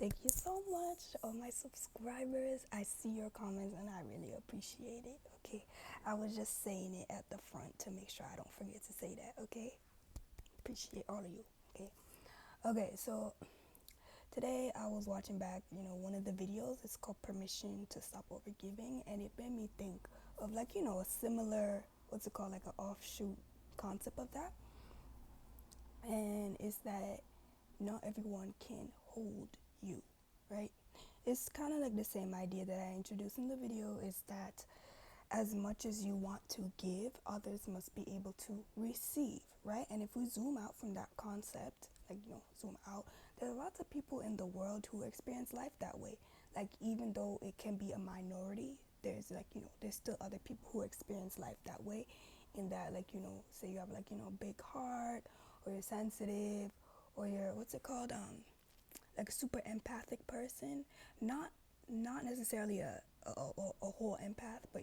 Thank you so much, all my subscribers. I see your comments and I really appreciate it. Okay, I was just saying it at the front to make sure I don't forget to say that. Okay, appreciate all of you. Okay, so today I was watching back, one of the videos. It's called Permission to Stop Overgiving, and it made me think of a similar, what's it called, like an offshoot concept of that. And it's that not everyone can hold you, right? It's kind of like the same idea that I introduced in the video, is that as much as you want to give, others must be able to receive, right? And if we zoom out from that concept, zoom out, there are lots of people in the world who experience life that way. Like, even though it can be a minority, there's still other people who experience life that way, in that, say you have, a big heart, or you're sensitive, or you're, what's it called, like a super empathic person. Not necessarily a whole empath, but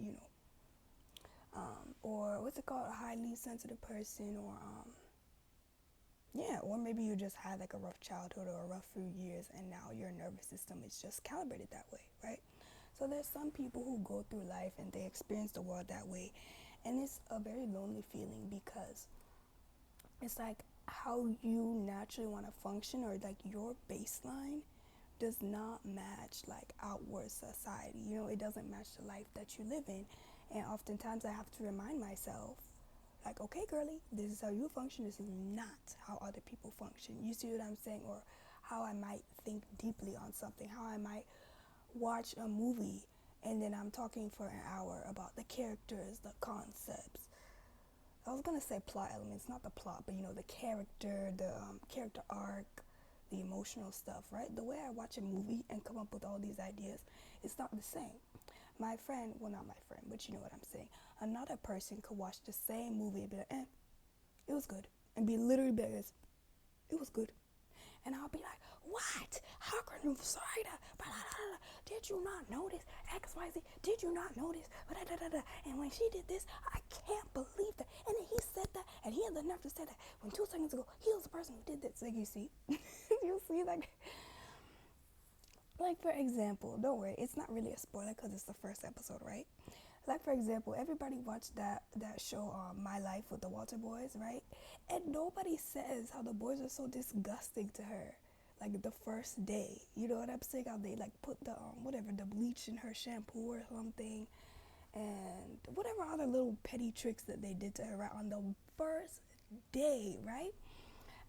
or what's it called, a highly sensitive person, or or maybe you just had like a rough childhood or a rough few years, and now your nervous system is just calibrated that way, right? So there's some people who go through life and they experience the world that way, and it's a very lonely feeling, because it's like how you naturally want to function, or like your baseline does not match like outward society. It doesn't match the life that you live in. And oftentimes I have to remind myself, like, okay, girly, this is how you function. This is not how other people function. You see what I'm saying? Or how I might think deeply on something, how I might watch a movie and then I'm talking for an hour about the characters, the concepts. I was gonna say plot elements, not the plot, but the character, the character arc, the emotional stuff, right? The way I watch a movie and come up with all these ideas, it's not the same. My friend, well, not my friend, but you know what I'm saying. Another person could watch the same movie and be like, it was good. And be literally be like, it was good. And I'll be like, what? How can you say that? Did you not notice XYZ? Did you not notice? And when she did this, I can't believe that. And then he said that, and he had the nerve to say that when 2 seconds ago, he was the person who did this. Like, you see? You see, like, for example, don't worry, it's not really a spoiler because it's the first episode, right? Like, for example, everybody watched that show, My Life with the Walter Boys, right? And nobody says how the boys are so disgusting to her. Like, the first day, you know what I'm saying? How they like put the the bleach in her shampoo or something, and whatever other little petty tricks that they did to her right on the first day, right?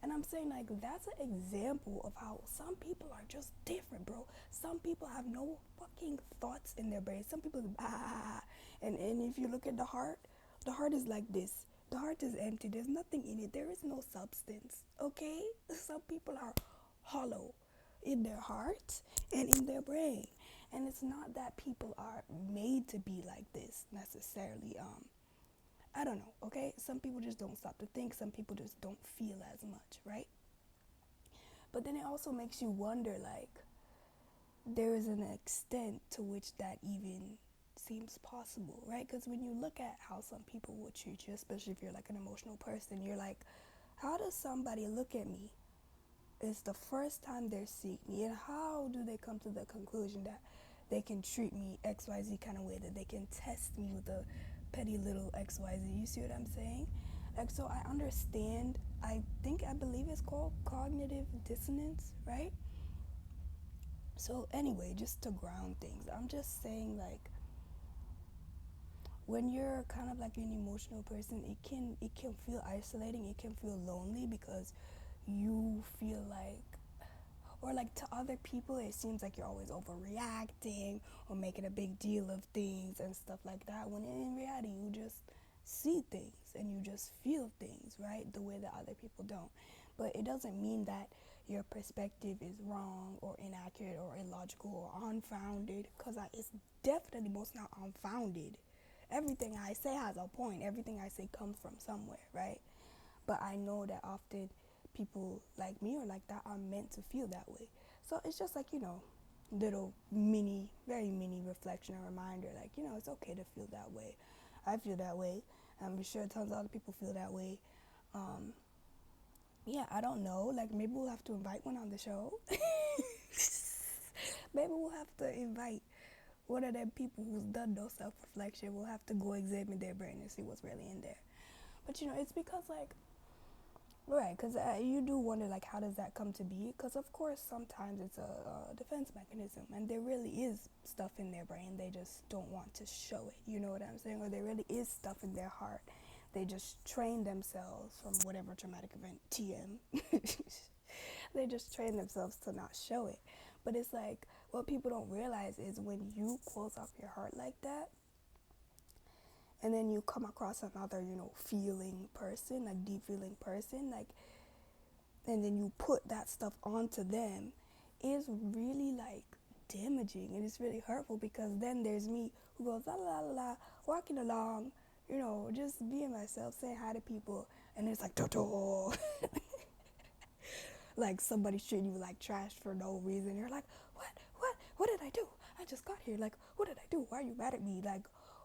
And I'm saying, like, that's an example of how some people are just different, bro. Some people have no fucking thoughts in their brain. Some people, and if you look at the heart is like this. The heart is empty. There's nothing in it. There is no substance, okay? Some people are hollow in their heart and in their brain. And it's not that people are made to be like this necessarily. I don't know, okay? Some people just don't stop to think. Some people just don't feel as much, right? But then it also makes you wonder, like, there is an extent to which that even seems possible, right? Because when you look at how some people would treat you, especially if you're like an emotional person, you're like, how does somebody look at me? It's the first time they're seeing me, and how do they come to the conclusion that they can treat me XYZ kind of way, that they can test me with a petty little XYZ? You see what I'm saying? Like, so I understand. I believe it's called cognitive dissonance, right? So anyway, just to ground things, I'm just saying, like, when you're kind of like an emotional person, it can feel isolating. It can feel lonely, because you feel like, or like, to other people it seems like you're always overreacting or making a big deal of things and stuff like that, when in reality you just see things and you just feel things, right, the way that other people don't. But it doesn't mean that your perspective is wrong or inaccurate or illogical or unfounded, because it's definitely most not unfounded. Everything I say has a point. Everything I say comes from somewhere, right? But I know that often people like me or like that are meant to feel that way. So it's just like, little mini, very mini reflection or reminder, like, it's okay to feel that way. I feel that way. I'm sure tons of other people feel that way. Yeah, I don't know. Like, maybe we'll have to invite one on the show. Maybe we'll have to invite one of them people who's done no self-reflection. We'll have to go examine their brain and see what's really in there. But it's because like, right, because you do wonder like how does that come to be? Because of course sometimes it's a defense mechanism, and there really is stuff in their brain. They just don't want to show it. You know what I'm saying? Or there really is stuff in their heart. They just train themselves from whatever traumatic event, TM. They just train themselves to not show it. But it's like what people don't realize is when you close off your heart like that, and then you come across another, feeling person, like deep feeling person, like, and then you put that stuff onto them, it's really like damaging and it's really hurtful, because then there's me who goes la la la la, walking along, just being myself, saying hi to people, and it's like toto. Like somebody's treating you like trash for no reason. You're like, what did I do? I just got here. Like, what did I do? Why are you mad at me? Like,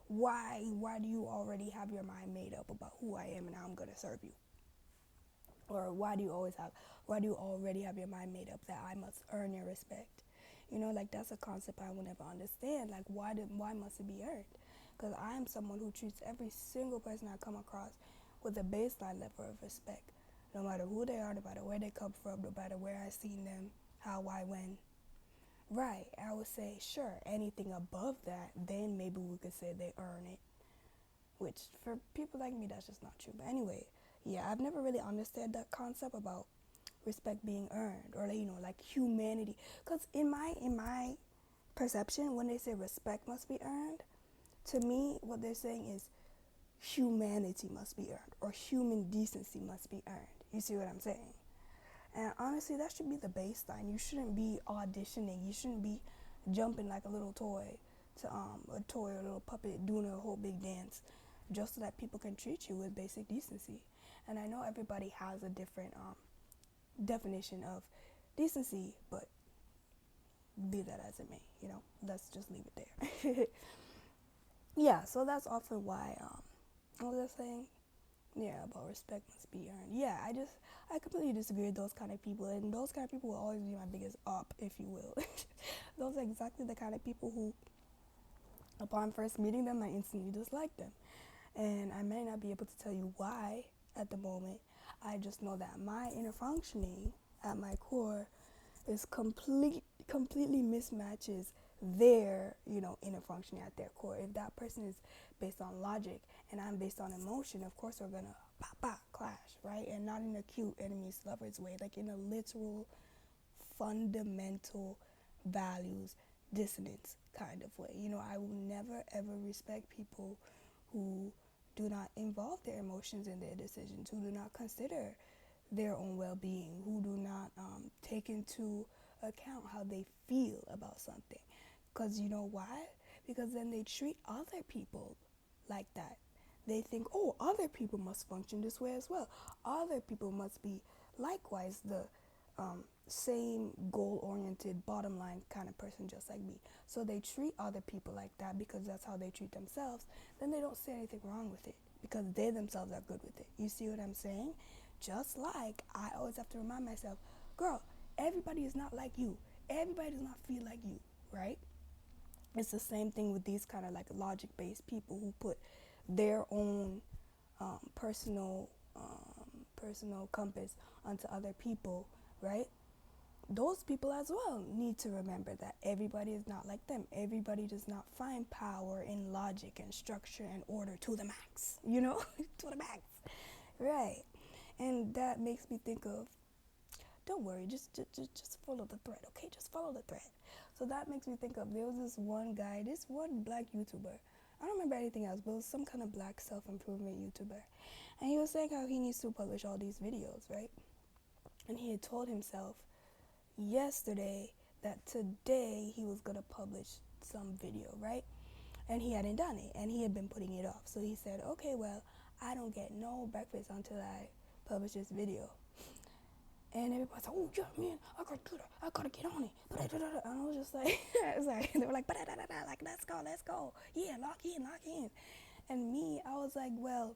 why do you already have your mind made up about who I am and how I'm gonna serve you? Or why do you already have your mind made up that I must earn your respect? Like that's a concept I will never understand. Like why must it be earned? Because I am someone who treats every single person I come across with a baseline level of respect. No matter who they are, no matter where they come from, no matter where I seen them, how, why, when. Right, I would say, sure, anything above that, then maybe we could say they earn it. Which, for people like me, that's just not true. But anyway, yeah, I've never really understood that concept about respect being earned, or like humanity. Because in my perception, when they say respect must be earned, to me, what they're saying is humanity must be earned, or human decency must be earned. You see what I'm saying? And honestly, that should be the baseline. You shouldn't be auditioning. You shouldn't be jumping like a little toy to or a little puppet doing a whole big dance just so that people can treat you with basic decency. And I know everybody has a different definition of decency, but be that as it may, let's just leave it there. Yeah, so that's often why, what was I saying? Yeah, about respect must be earned. Yeah, I completely disagree with those kind of people, and those kind of people will always be my biggest up, if you will. Those are exactly the kind of people who, upon first meeting them, I instantly dislike them. And I may not be able to tell you why at the moment. I just know that my inner functioning at my core is completely mismatches their, inner functioning at their core. If that person is based on logic and I'm based on emotion, of course we're gonna clash, right? And not in a cute enemies lovers way, like in a literal fundamental values dissonance kind of way. I will never ever respect people who do not involve their emotions in their decisions, who do not consider their own well-being, who do not take into account how they feel about something. Because you know why? Because then they treat other people like that. They think, oh, other people must function this way as well. Other people must be likewise the same goal-oriented, bottom-line kind of person just like me. So they treat other people like that because that's how they treat themselves. Then they don't see anything wrong with it because they themselves are good with it. You see what I'm saying? Just like I always have to remind myself, girl, everybody is not like you. Everybody does not feel like you, right? It's the same thing with these kind of like logic-based people who put their own personal compass onto other people, right? Those people as well need to remember that everybody is not like them. Everybody does not find power in logic and structure and order to the max, to the max, right? And that makes me think of, don't worry, just follow the thread, okay? Just follow the thread. So that makes me think of, there was this one black YouTuber. I don't remember anything else, but it was some kind of black self-improvement YouTuber. And he was saying how he needs to publish all these videos, right? And he had told himself yesterday that today he was going to publish some video, right? And he hadn't done it, and he had been putting it off. So he said, okay, well, I don't get no breakfast until I publish this video. And everybody's like, oh, yeah, man, I gotta do that. I gotta get on it. And I was just like, they were like, like, let's go. Yeah, lock in. And me, I was like, well,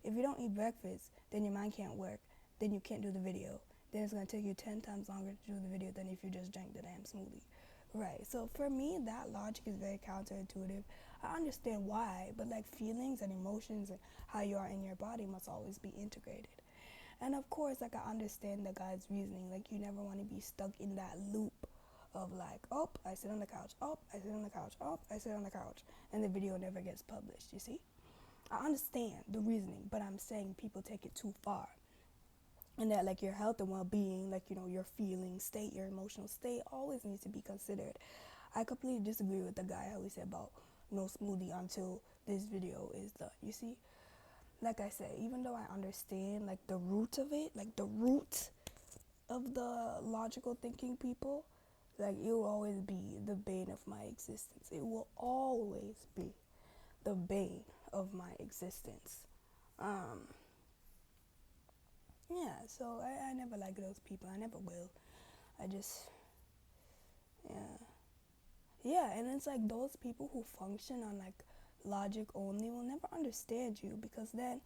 if you don't eat breakfast, then your mind can't work. Then you can't do the video. Then it's gonna take you 10 times longer to do the video than if you just drank the damn smoothie, Right. So for me, that logic is very counterintuitive. I understand why, but like feelings and emotions and how you are in your body must always be integrated. And of course, like I understand the guy's reasoning. Like you never want to be stuck in that loop of like, oh, I sit on the couch, oh, I sit on the couch, oh, I sit on the couch, and the video never gets published. You see, I understand the reasoning, but I'm saying people take it too far. And that like your health and well-being, like your feeling state, your emotional state always needs to be considered. I completely disagree with the guy how he said about no smoothie until this video is done. You see, like I said, even though I understand like the root of it, like the root of the logical thinking people, like it will always be the bane of my existence. It will always be the bane of my existence. Um, yeah, so I never like those people. I never will. I just, yeah. Yeah, and it's like those people who function on like logic only will never understand you, because then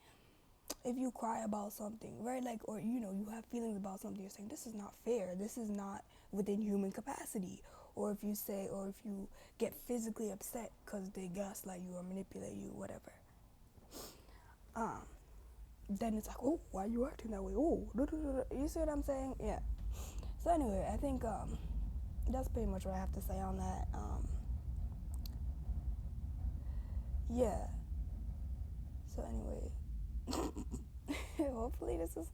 if you cry about something, right, like, or you have feelings about something, you're saying this is not fair, this is not within human capacity. Or if you say, or if you get physically upset because they gaslight you or manipulate you, whatever, um, then it's like, oh, why are you acting that way? Oh, you see what I'm saying? Yeah. So anyway, I think that's pretty much what I have to say on that. Yeah. So anyway, hopefully this is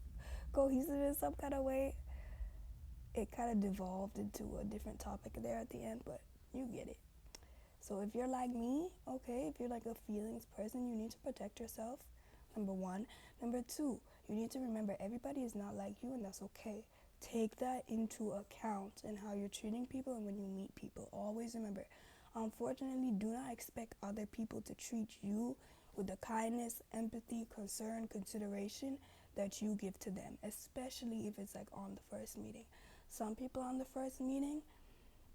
cohesive in some kind of way. It kind of devolved into a different topic there at the end, but you get it. So if you're like me, okay, if you're like a feelings person, you need to protect yourself, number one. Number two, you need to remember everybody is not like you, and that's okay. Take that into account in how you're treating people and when you meet people. Always remember, unfortunately, do not expect other people to treat you with the kindness, empathy, concern, consideration that you give to them, especially if it's like on the first meeting. Some people on the first meeting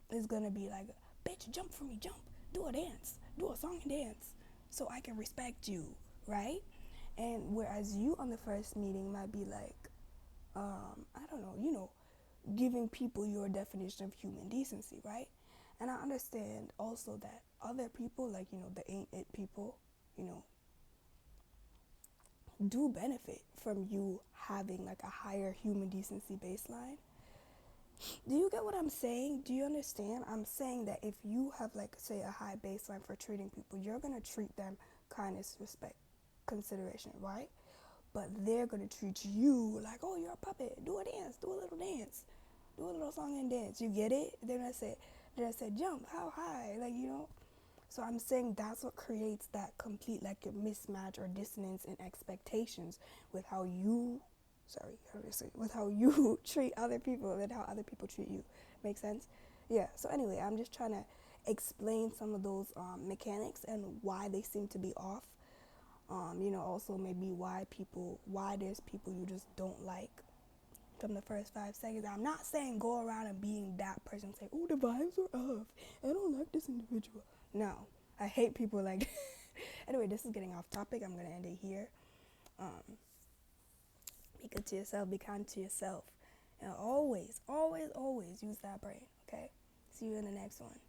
is gonna be like, bitch, jump for me, jump, do a dance, do a song and dance, so I can respect you, right? And whereas you on the first meeting might be like, I don't know, giving people your definition of human decency, right? And I understand also that other people, like, the ain't it people, you know, do benefit from you having like a higher human decency baseline. Do you get what I'm saying? Do you understand? I'm saying that if you have like, say, a high baseline for treating people, you're going to treat them kindness, respect, consideration, right? But they're going to treat you like, oh, you're a puppet. Do a dance. Do a little dance. Do a little song and dance. You get it? They're going to say, jump, how high? Like, So I'm saying that's what creates that complete like a mismatch or dissonance in expectations with how you with how you treat other people and how other people treat you. Make sense? Yeah. So anyway, I'm just trying to explain some of those mechanics and why they seem to be off. Also maybe why there's people you just don't like from the first 5 seconds. I'm not saying go around and being that person, say, oh, the vibes are off, I don't like this individual. No, I hate people like Anyway, this is getting off topic. I'm going to end it here. Be good to yourself, be kind to yourself, and always, always, always use that brain, okay? See you in the next one.